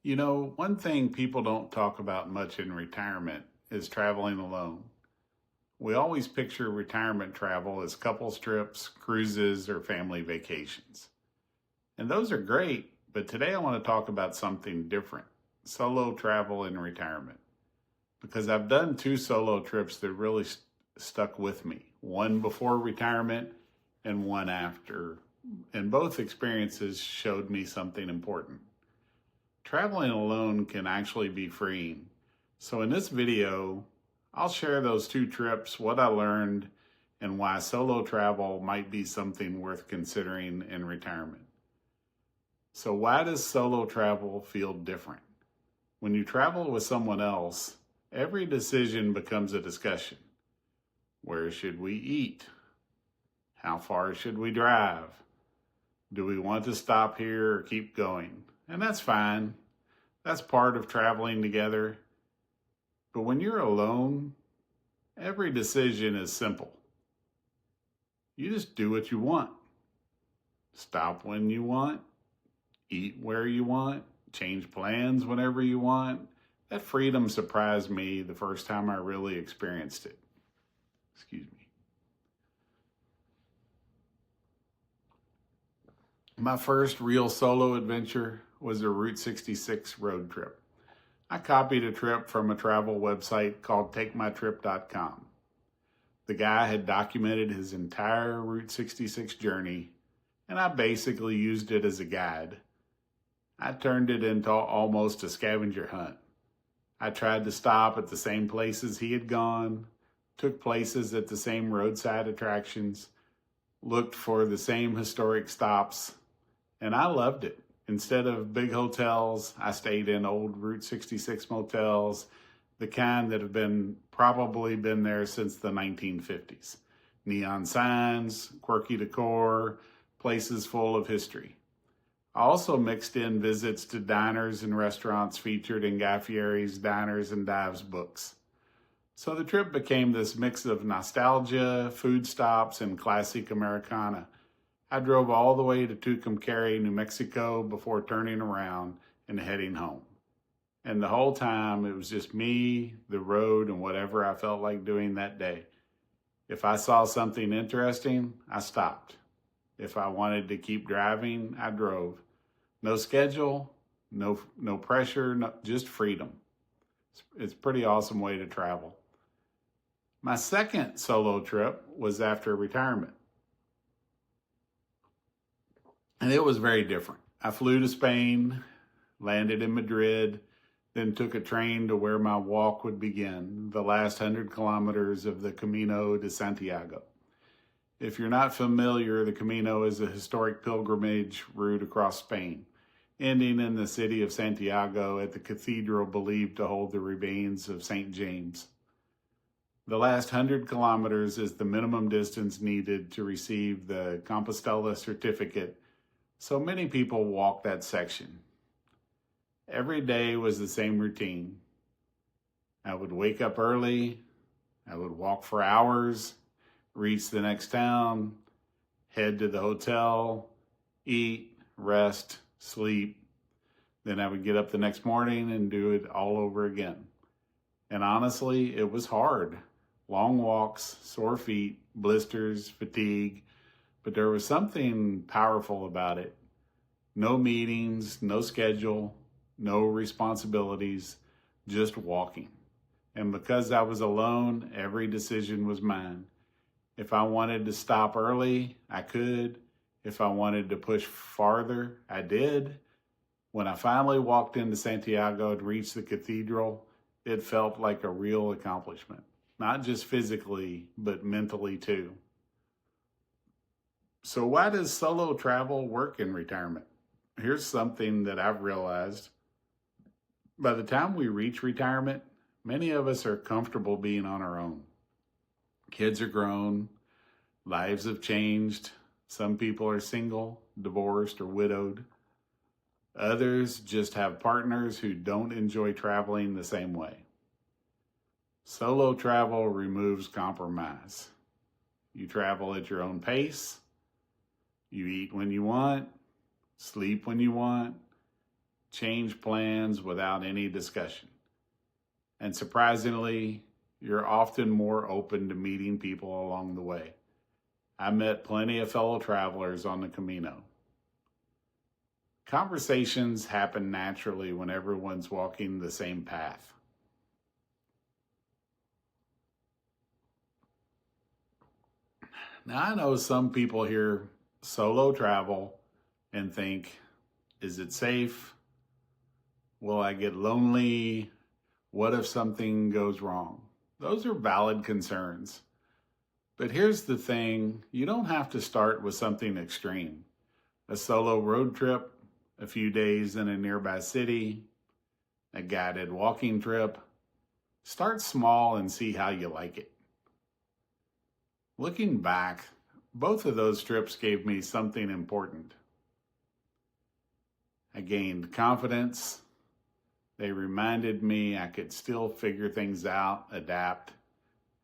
You know, one thing people don't talk about much in retirement is traveling alone. We always picture retirement travel as couples trips, cruises, or family vacations. And those are great, but today I want to talk about something different: solo travel in retirement. Because I've done two solo trips that really stuck with me, one before retirement and one after. And both experiences showed me something important. Traveling alone can actually be freeing. So in this video, I'll share those two trips, what I learned, and why solo travel might be something worth considering in retirement. So why does solo travel feel different? When you travel with someone else, every decision becomes a discussion. Where should we eat? How far should we drive? Do we want to stop here or keep going? And that's fine. That's part of traveling together. But when you're alone, every decision is simple. You just do what you want. Stop when you want. Eat where you want. Change plans whenever you want. That freedom surprised me the first time I really experienced it. Excuse me. My first real solo adventure was a Route 66 road trip. I copied a trip from a travel website called takemytrip.com. The guy had documented his entire Route 66 journey, and I basically used it as a guide. I turned it into almost a scavenger hunt. I tried to stop at the same places he had gone, took places at the same roadside attractions, looked for the same historic stops, and I loved it. Instead of big hotels, I stayed in old Route 66 motels, the kind that have probably been there since the 1950s. Neon signs, quirky decor, places full of history. I also mixed in visits to diners and restaurants featured in Guy Fieri's Diners and Dives books. So the trip became this mix of nostalgia, food stops, and classic Americana. I drove all the way to Tucumcari, New Mexico before turning around and heading home. And the whole time it was just me, the road, and whatever I felt like doing that day. If I saw something interesting, I stopped. If I wanted to keep driving, I drove. No schedule, no pressure, just freedom. It's a pretty awesome way to travel. My second solo trip was after retirement. And it was very different. I flew to Spain, landed in Madrid, then took a train to where my walk would begin, the last 100 kilometers of the Camino de Santiago. If you're not familiar, the Camino is a historic pilgrimage route across Spain, ending in the city of Santiago at the cathedral believed to hold the remains of St. James. The last 100 kilometers is the minimum distance needed to receive the Compostela certificate, so many people walk that section. Every day was the same routine. I would wake up early, I would walk for hours, reach the next town, head to the hotel, eat, rest, sleep. Then I would get up the next morning and do it all over again. And honestly, it was hard. Long walks, sore feet, blisters, fatigue, but there was something powerful about it. No meetings, no schedule, no responsibilities, just walking. And because I was alone, every decision was mine. If I wanted to stop early, I could. If I wanted to push farther, I did. When I finally walked into Santiago and reached the cathedral, it felt like a real accomplishment. Not just physically, but mentally too. So why does solo travel work in retirement? Here's something that I've realized. By the time we reach retirement, many of us are comfortable being on our own. Kids are grown, lives have changed. Some people are single, divorced, or widowed. Others just have partners who don't enjoy traveling the same way. Solo travel removes compromise. You travel at your own pace. You eat when you want, sleep when you want, change plans without any discussion. And surprisingly, you're often more open to meeting people along the way. I met plenty of fellow travelers on the Camino. Conversations happen naturally when everyone's walking the same path. Now, I know some people hear solo travel and think, is it safe? Will I get lonely? What if something goes wrong? Those are valid concerns. But here's the thing, you don't have to start with something extreme. A solo road trip, a few days in a nearby city, a guided walking trip. Start small and see how you like it. Looking back, both of those trips gave me something important. I gained confidence. They reminded me I could still figure things out, adapt,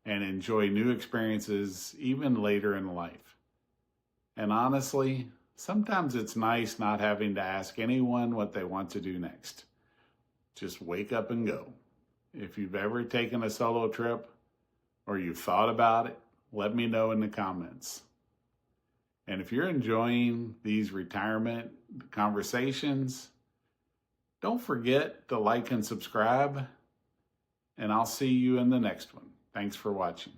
and enjoy new experiences even later in life. And honestly, sometimes it's nice not having to ask anyone what they want to do next. Just wake up and go. If you've ever taken a solo trip or you've thought about it, let me know in the comments. And if you're enjoying these retirement conversations, don't forget to like and subscribe, and I'll see you in the next one. Thanks for watching.